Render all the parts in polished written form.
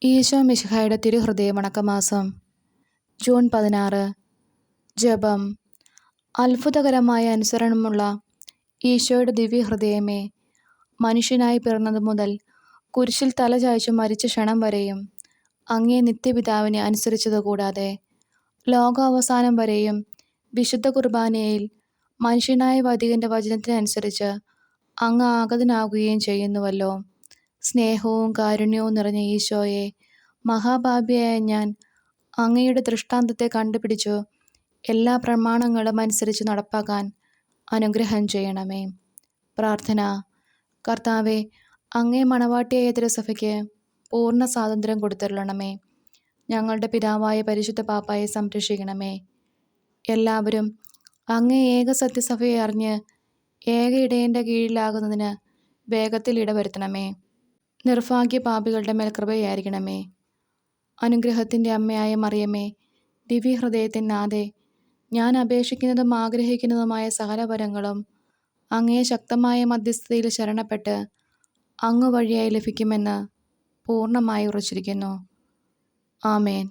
ഈശോ മിശിഹായുടെ തിരുഹൃദയ വണക്കമാസം ജൂൺ 16. ജപം. അത്ഭുതകരമായ അനുസരണമുള്ള ഈശോയുടെ ദിവ്യഹൃദയമേ, മനുഷ്യനായി പിറന്നതു മുതൽ കുരിശിൽ തലചായ്ച്ചു മരിച്ച ക്ഷണം വരെയും അങ്ങേ നിത്യപിതാവിനെ അനുസരിച്ചതുകൂടാതെ ലോകാവസാനം വരെയും വിശുദ്ധ കുർബാനയിൽ മനുഷ്യനായ വൈദികന്റെ വചനത്തിനനുസരിച്ച് അങ്ങ് ആഗതനാകുകയും ചെയ്യുന്നുവല്ലോ. സ്നേഹവും കാരുണ്യവും നിറഞ്ഞ ഈശോയെ, മഹാപാപിയായ ഞാൻ അങ്ങയുടെ ദൃഷ്ടാന്തത്തെ കണ്ടുപിടിച്ചു എല്ലാ പ്രമാണങ്ങളും അനുസരിച്ച് നടപ്പാക്കാൻ അനുഗ്രഹം ചെയ്യണമേ. പ്രാർത്ഥന. കർത്താവെ, അങ്ങേ മണവാട്ടിയായ തിരുസഭയ്ക്ക് പൂർണ്ണ സ്വാതന്ത്ര്യം കൊടുത്തരുളണമേ. ഞങ്ങളുടെ പിതാവായ പരിശുദ്ധ പാപ്പായെ സംരക്ഷിക്കണമേ. എല്ലാവരും അങ്ങേ ഏക സത്യസഭയെ അറിഞ്ഞ് ഏക ഇടയൻ്റെ കീഴിലാകുന്നതിന് വേഗത്തിൽ ഇടവരുത്തണമേ. നിർഭാഗ്യ പാപികളുടെ മേൽ കൃപയായിരിക്കണമേ. അനുഗ്രഹത്തിൻ്റെ അമ്മയായ മറിയമേ, ദിവ്യഹൃദയത്തിൻ നാഥേ, ഞാൻ അപേക്ഷിക്കുന്നതും ആഗ്രഹിക്കുന്നതുമായ സകല വരങ്ങളും അങ്ങേ ശക്തമായ മധ്യസ്ഥതയിൽ ശരണപ്പെട്ട് അങ്ങ് വഴിയായി ലഭിക്കുമെന്ന് പൂർണ്ണമായി ഉറച്ചിരിക്കുന്നു. ആമേൻ.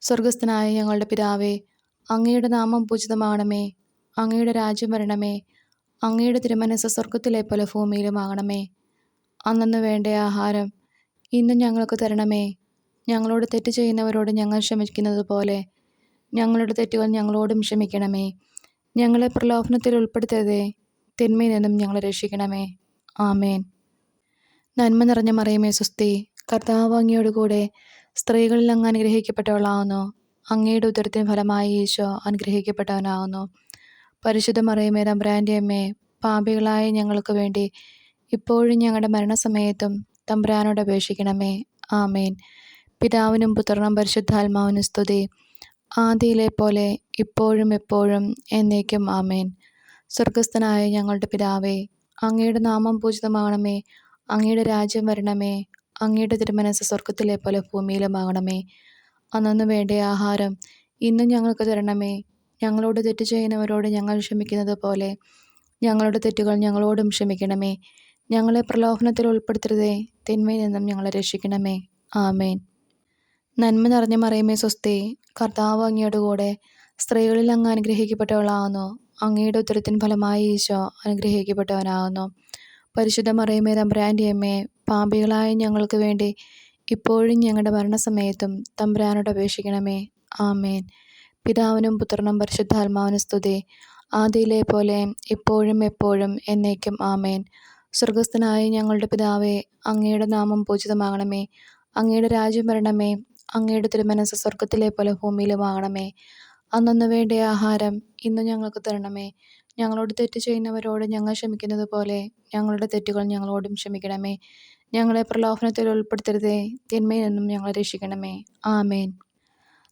സ്വർഗസ്ഥനായ ഞങ്ങളുടെ പിതാവേ, അങ്ങയുടെ നാമം പൂജിതമാകണമേ. അങ്ങയുടെ രാജ്യം വരണമേ. അങ്ങയുടെ തിരുമനസ്സ് സ്വർഗത്തിലെ പോലെ ഭൂമിയിലുമാകണമേ. അന്നന്ന് വേണ്ട ആഹാരം ഇന്നും ഞങ്ങൾക്ക് തരണമേ. ഞങ്ങളോട് തെറ്റ് ചെയ്യുന്നവരോട് ഞങ്ങൾ ക്ഷമിക്കുന്നത് പോലെ ഞങ്ങളുടെ തെറ്റുകൾ ഞങ്ങളോടും ക്ഷമിക്കണമേ. ഞങ്ങളെ പ്രലോഭനത്തിൽ ഉൾപ്പെടുത്തരുതേ, തിന്മയിൽ നിന്നും ഞങ്ങളെ രക്ഷിക്കണമേ. ആമേൻ. നന്മ നിറഞ്ഞ മറിയമേ സ്വസ്തി, കർത്താവ് അങ്ങയോട് കൂടെ സ്ത്രീകളിൽ അങ്ങ് അനുഗ്രഹിക്കപ്പെട്ടവളാകുന്നു. അങ്ങയുടെ ഉദരത്തിന് ഫലമായി ഈശോ അനുഗ്രഹിക്കപ്പെട്ടവനാകുന്നു. പരിശുദ്ധ മറിയമേ, തമ്പുരാൻ്റെ അമ്മേ, പാപികളായ ഞങ്ങൾക്ക് വേണ്ടി ഇപ്പോഴും ഞങ്ങളുടെ മരണസമയത്തും തമ്പുരാനോട് അപേക്ഷിക്കണമേ. ആമേൻ. പിതാവിനും പുത്രനും പരിശുദ്ധാത്മാവിനും സ്തുതി, ആദിയിലെ പോലെ ഇപ്പോഴും എപ്പോഴും എന്നേക്കും. ആമേൻ. സ്വർഗസ്ഥനായ ഞങ്ങളുടെ പിതാവേ, അങ്ങയുടെ നാമം പൂജിതമാകണമേ. അങ്ങയുടെ രാജ്യം വരണമേ. അങ്ങയുടെ തിരുമനസ്സ് സ്വർഗത്തിലെ പോലെ ഭൂമിയിലുമാകണമേ. അന്നന്ന് വേണ്ട ആഹാരം ഇന്നും ഞങ്ങൾക്ക് തരണമേ. ഞങ്ങളോട് തെറ്റ് ചെയ്യുന്നവരോട് ഞങ്ങൾ ക്ഷമിക്കുന്നത് പോലെ ഞങ്ങളുടെ തെറ്റുകൾ ഞങ്ങളോടും ക്ഷമിക്കണമേ. ഞങ്ങളെ പ്രലോഭനത്തിൽ ഉൾപ്പെടുത്തരുതേ, തിന്മയിൽ നിന്നും ഞങ്ങളെ രക്ഷിക്കണമേ. ആമേൻ. നന്മ നിറഞ്ഞ മറിയമേ സ്വസ്തി, കർത്താവ് അങ്ങയോട് കൂടെ സ്ത്രീകളിൽ അങ്ങ് അനുഗ്രഹിക്കപ്പെട്ടവളാകുന്നു. അങ്ങയുടെ ഉദരത്തിൻ ഫലമായി ഈശോ അനുഗ്രഹിക്കപ്പെട്ടവനാകുന്നു. പരിശുദ്ധ മറിയമേ, തമ്പുരാൻ്റെ അമ്മേ, പാപികളായ ഞങ്ങൾക്ക് വേണ്ടി ഇപ്പോഴും ഞങ്ങളുടെ മരണസമയത്തും തമ്പുരാനോട് അപേക്ഷിക്കണമേ. ആമേൻ. പിതാവിനും പുത്രനും പരിശുദ്ധാത്മാവിനും സ്തുതി, ആദിയിലെ പോലെ ഇപ്പോഴും എപ്പോഴും എന്നേക്കും. ആമേൻ. സ്വർഗസ്ഥനായ ഞങ്ങളുടെ പിതാവേ, അങ്ങയുടെ നാമം പൂജിതമാകണമേ. അങ്ങയുടെ രാജ്യം വരണമേ. അങ്ങയുടെ തിരുമനസ്സ് സ്വർഗത്തിലെ പോലെ ഭൂമിയിലുമാകണമേ. അന്നന്ന് വേണ്ട ആഹാരം ഇന്ന് ഞങ്ങൾക്ക് തരണമേ. ഞങ്ങളോട് തെറ്റ് ചെയ്യുന്നവരോട് ഞങ്ങൾ ക്ഷമിക്കുന്നത് പോലെ ഞങ്ങളുടെ തെറ്റുകൾ ഞങ്ങളോടും ക്ഷമിക്കണമേ. ഞങ്ങളെ പ്രലോഭനത്തിൽ ഉൾപ്പെടുത്തരുതേ, തിന്മയിൽ നിന്നും ഞങ്ങളെ രക്ഷിക്കണമേ. ആമേൻ.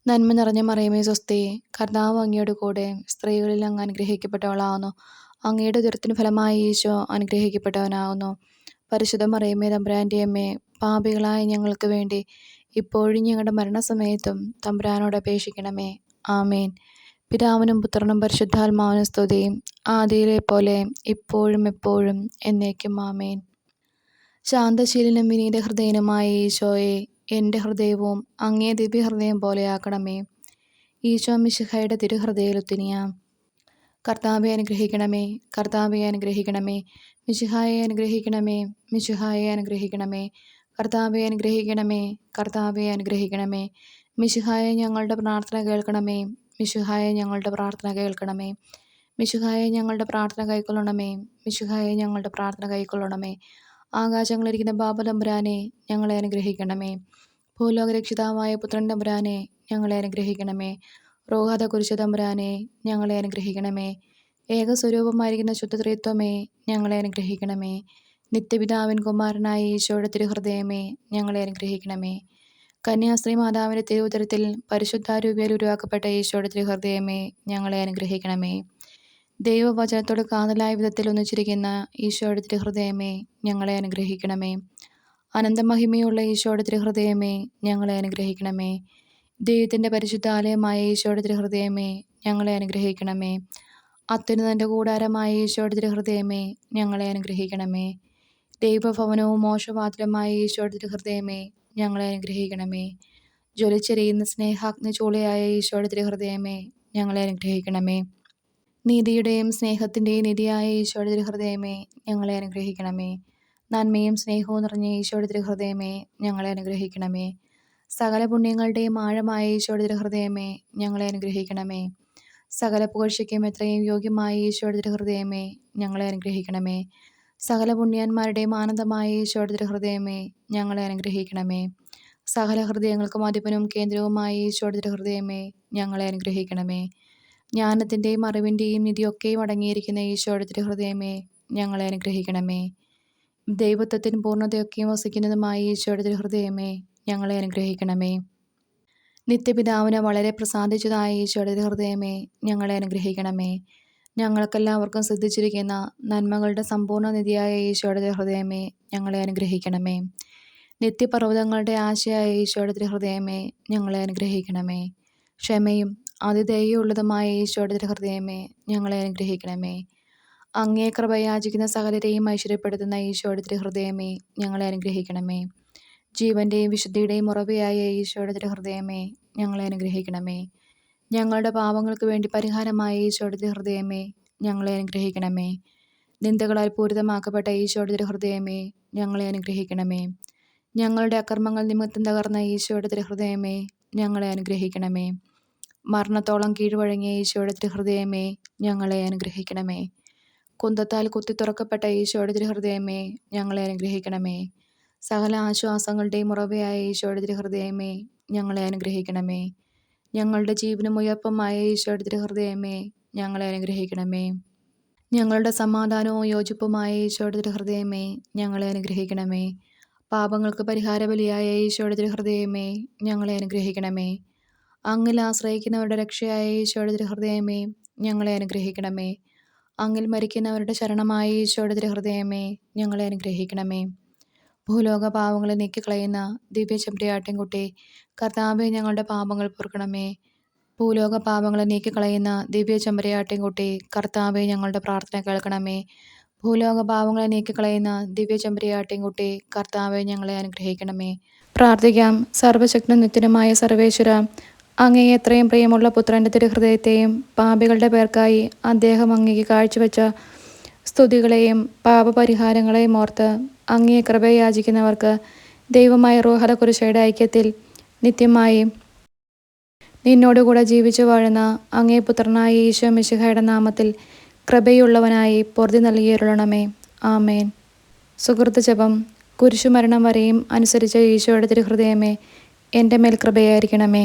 നന്മ നിറഞ്ഞ മറിയമേ സ്വസ്തി, കർത്താവ് അങ്ങയോട് കൂടെ സ്ത്രീകളിൽ അങ്ങ് അനുഗ്രഹിക്കപ്പെട്ടവളാകുന്നു. അങ്ങയുടെ ഉദരത്തിന് ഫലമായി ഈശോ അനുഗ്രഹിക്കപ്പെട്ടവനാകുന്നു. പരിശുദ്ധ മറിയമേ, തമ്പുരാൻ്റെ അമ്മേ, പാപികളായ ഞങ്ങൾക്ക് വേണ്ടി ഇപ്പോഴും ഞങ്ങളുടെ മരണസമയത്തും തമ്പുരാനോട് അപേക്ഷിക്കണമേ. ആമേൻ. പിതാവിനും പുത്രനും പരിശുദ്ധാത്മാവിനും സ്തുതി, ആദിയിലെ പോലെ ഇപ്പോഴും എപ്പോഴും എന്നേക്കും. ആമേൻ. ശാന്തശീലനും വിനീത ഹൃദയനുമായ ഈശോയെ, എൻ്റെ ഹൃദയവും അങ്ങേ ദിവ്യഹൃദയം പോലെയാക്കണമേ. ഈശോ മിശിഹായുടെ തിരുഹൃദയലുത്തിനിയ. കർത്താവെ അനുഗ്രഹിക്കണമേ. കർത്താവെ അനുഗ്രഹിക്കണമേ. മിശിഹായെ അനുഗ്രഹിക്കണമേ. മിശിഹായെ അനുഗ്രഹിക്കണമേ. കർത്താവെ അനുഗ്രഹിക്കണമേ. കർത്താവെ അനുഗ്രഹിക്കണമേ. മിശിഹായെ ഞങ്ങളുടെ പ്രാർത്ഥന കേൾക്കണമേ. മിശിഹായെ ഞങ്ങളുടെ പ്രാർത്ഥന കേൾക്കണമേ. മിശിഹായെ ഞങ്ങളുടെ പ്രാർത്ഥന കൈക്കൊള്ളണമേ. മിശിഹായെ ഞങ്ങളുടെ പ്രാർത്ഥന കൈക്കൊള്ളണമേ. ആകാശങ്ങളിരിക്കുന്ന ബാബതമ്പുരാനെ, ഞങ്ങളെ അനുഗ്രഹിക്കണമേ. ഭൂലോകരക്ഷിതാവായ പുത്രൻ തമ്പുരാനെ, ഞങ്ങളെ അനുഗ്രഹിക്കണമേ. റോഹാദ കുരിശ തമ്പുരാനെ, ഞങ്ങളെ അനുഗ്രഹിക്കണമേ. ഏകസ്വരൂപമായിരിക്കുന്ന ശുദ്ധത്രിത്വമേ, ഞങ്ങളെ അനുഗ്രഹിക്കണമേ. നിത്യപിതാവിൻ കുമാരനായ ഈശോയുടെ തിരുഹൃദയമേ, ഞങ്ങളെ അനുഗ്രഹിക്കണമേ. കന്യാസ്ത്രീ മാതാവിൻ്റെ തിരുവുദരത്തിൽ പരിശുദ്ധാരൂപിയാൽ ഉരുവാക്കപ്പെട്ട ഈശോയുടെ തിരുഹൃദയമേ, ഞങ്ങളെ അനുഗ്രഹിക്കണമേ. ദൈവവചനത്തോട് കാതലായ വിധത്തിൽ ഒന്നിച്ചിരിക്കുന്ന ഈശോയുടെ തിരുഹൃദയമേ, ഞങ്ങളെ അനുഗ്രഹിക്കണമേ. അനന്തമഹിമയുള്ള ഈശോയുടെ തിരുഹൃദയമേ, ഞങ്ങളെ അനുഗ്രഹിക്കണമേ. ദൈവത്തിൻ്റെ പരിശുദ്ധാലയമായ ഈശോയുടെ തിരുഹൃദയമേ, ഞങ്ങളെ അനുഗ്രഹിക്കണമേ. അത്യുന്നതൻ്റെ കൂടാരമായ ഈശോയുടെ തിരുഹൃദയമേ, ഞങ്ങളെ അനുഗ്രഹിക്കണമേ. ദൈവഭവനവും മോക്ഷപാത്രമായ ഈശോയുടെ തിരുഹൃദയമേ, ഞങ്ങളെ അനുഗ്രഹിക്കണമേ. ജ്വലിച്ചെരിയുന്ന സ്നേഹാഗ്നി ചൂളയായ ഈശോയുടെ തിരുഹൃദയമേ, ഞങ്ങളെ അനുഗ്രഹിക്കണമേ. നീതിയുടെയും സ്നേഹത്തിൻ്റെയും നിധിയായ ഈശോയുടെ തിരുഹൃദയമേ, ഞങ്ങളെ അനുഗ്രഹിക്കണമേ. നന്മയും സ്നേഹവും നിറഞ്ഞ ഈശോയുടെ തിരുഹൃദയമേ, ഞങ്ങളെ അനുഗ്രഹിക്കണമേ. സകല പുണ്യങ്ങളുടെയും ആഴമായ ഈശോയുടെ തിരുഹൃദയമേ, ഞങ്ങളെ അനുഗ്രഹിക്കണമേ. സകല പുകഴ്ചയ്ക്കും എത്രയും യോഗ്യമായ ഈശോയുടെ തിരുഹൃദയമേ, ഞങ്ങളെ അനുഗ്രഹിക്കണമേ. സകല പുണ്യന്മാരുടെയും ആനന്ദമായ ഈശോയുടെ തിരുഹൃദയമേ, ഞങ്ങളെ അനുഗ്രഹിക്കണമേ. സകല ഹൃദയങ്ങൾക്കും അധിപനും കേന്ദ്രവുമായ ഈശോയുടെ തിരുഹൃദയമേ, ഞങ്ങളെ അനുഗ്രഹിക്കണമേ. ജ്ഞാനത്തിൻ്റെയും അറിവിൻ്റെയും നിധിയൊക്കെയും അടങ്ങിയിരിക്കുന്ന ഈശോയുടെ തിരുഹൃദയമേ, ഞങ്ങളെ അനുഗ്രഹിക്കണമേ. ദൈവത്വത്തിന് പൂർണ്ണതയൊക്കെയും വസിക്കുന്നതുമായ ഈശോയുടെ തിരുഹൃദയമേ, ഞങ്ങളെ അനുഗ്രഹിക്കണമേ. നിത്യപിതാവിന് വളരെ പ്രസാദിച്ചതായ ഈശോയുടെ തിരുഹൃദയമേ, ഞങ്ങളെ അനുഗ്രഹിക്കണമേ. ഞങ്ങൾക്കെല്ലാവർക്കും സിദ്ധിച്ചിരിക്കുന്ന നന്മകളുടെ സമ്പൂർണ്ണ നിധിയായ ഈശോയുടെ തിരുഹൃദയമേ, ഞങ്ങളെ അനുഗ്രഹിക്കണമേ. നിത്യപർവ്വതങ്ങളുടെ ആശയായ ഈശോയുടെ തിരുഹൃദയമേ, ഞങ്ങളെ അനുഗ്രഹിക്കണമേ. ക്ഷമയും അതിദയയുള്ളതുമായ ഈശോയുടെ തിരുഹൃദയമേ, ഞങ്ങളെ അനുഗ്രഹിക്കണമേ. അങ്ങേ കൃപ യാചിക്കുന്ന സകലരെയും ഐശ്വര്യപ്പെടുത്തുന്ന ഈശോയുടെ തിരുഹൃദയമേ, ഞങ്ങളെ അനുഗ്രഹിക്കണമേ. ജീവൻ്റെയും വിശുദ്ധിയുടെയും ഉറവയായ ഈശോയുടെ തിരുഹൃദയമേ, ഞങ്ങളെ അനുഗ്രഹിക്കണമേ. ഞങ്ങളുടെ പാപങ്ങൾക്ക് വേണ്ടി പരിഹാരമായ ഈശോയുടെ തിരുഹൃദയമേ, ഞങ്ങളെ അനുഗ്രഹിക്കണമേ. നിന്ദകളാൽ പൂരിതമാക്കപ്പെട്ട ഈശോയുടെ തിരുഹൃദയമേ, ഞങ്ങളെ അനുഗ്രഹിക്കണമേ. ഞങ്ങളുടെ അക്രമങ്ങൾ നിമിത്തം തകർന്ന ഈശോയുടെ തിരുഹൃദയമേ, ഞങ്ങളെ അനുഗ്രഹിക്കണമേ. മരണത്തോളം കീഴ്വഴങ്ങിയ ഈശോയുടെ തിരുഹൃദയമേ, ഞങ്ങളെ അനുഗ്രഹിക്കണമേ. കുന്തത്താൽ കുത്തി തുറക്കപ്പെട്ട ഈശോയുടെ തിരുഹൃദയമേ, ഞങ്ങളെ അനുഗ്രഹിക്കണമേ. സകല ആശ്വാസങ്ങളുടെയും ഉറവയായ ഈശോയുടെ തിരുഹൃദയമേ, ഞങ്ങളെ അനുഗ്രഹിക്കണമേ. ഞങ്ങളുടെ ജീവനും ഉയർപ്പുമായ ഈശോയുടെ തിരുഹൃദയമേ, ഞങ്ങളെ അനുഗ്രഹിക്കണമേ. ഞങ്ങളുടെ സമാധാനവും യോജിപ്പുമായ ഈശോയുടെ തിരുഹൃദയമേ, ഞങ്ങളെ അനുഗ്രഹിക്കണമേ. പാപങ്ങൾക്ക് പരിഹാരബലിയായ ഈശോയുടെ തിരുഹൃദയമേ, ഞങ്ങളെ അനുഗ്രഹിക്കണമേ. അങ്ങിൽ ആശ്രയിക്കുന്നവരുടെ രക്ഷയായ ഈശോയുടെ തിരുഹൃദയമേ, ഞങ്ങളെ അനുഗ്രഹിക്കണമേ. അങ്ങിൽ മരിക്കുന്നവരുടെ ശരണമായ ഈശോയുടെ തിരുഹൃദയമേ, ഞങ്ങളെ അനുഗ്രഹിക്കണമേ. ഭൂലോക പാപങ്ങളെ നീക്കിക്കളയുന്ന ദിവ്യ ചെമ്പരിയാട്ടിൻകുട്ടി, കർത്താവേ, ഞങ്ങളുടെ പാപങ്ങൾ പൊറുക്കണമേ. ഭൂലോക പാപങ്ങളെ നീക്കിക്കളയുന്ന ദിവ്യ ചെമ്പരിയാട്ടിൻകുട്ടി, കർത്താവേ, ഞങ്ങളുടെ പ്രാർത്ഥന കേൾക്കണമേ. ഭൂലോക പാപങ്ങളെ നീക്കിക്കളയുന്ന ദിവ്യ ചെമ്പരിയാട്ടിൻകുട്ടി, കർത്താവേ, ഞങ്ങളെ അനുഗ്രഹിക്കണമേ. പ്രാർത്ഥിക്കാം. സർവശക്തനും നിത്യനുമായ സർവേശ്വര, അങ്ങേ എത്രയും പ്രിയമുള്ള പുത്രൻ്റെ തിരുഹൃദയത്തെയും പാപികളുടെ പേർക്കായി അദ്ദേഹം അങ്ങേക്ക് കാഴ്ചവെച്ച സ്തുതികളെയും പാപപരിഹാരങ്ങളെയും ഓർത്ത് അങ്ങേ കൃപയെ യാചിക്കുന്നവർക്ക് ദൈവമായ റൂഹല കുരിശയുടെ ഐക്യത്തിൽ നിത്യമായി നിന്നോടുകൂടെ ജീവിച്ചു വാഴുന്ന അങ്ങേ പുത്രനായ ഈശോ മിശിഹായുടെ നാമത്തിൽ കൃപയുള്ളവനായി പൊറുതി നൽകിയരുളണമേ. ആമേൻ. സുഹൃത്ത് ജപം. കുരിശുമരണം വരെയും അനുസരിച്ച ഈശോയുടെ തിരുഹൃദയമേ, എൻ്റെ മേൽ കൃപയായിരിക്കണമേ.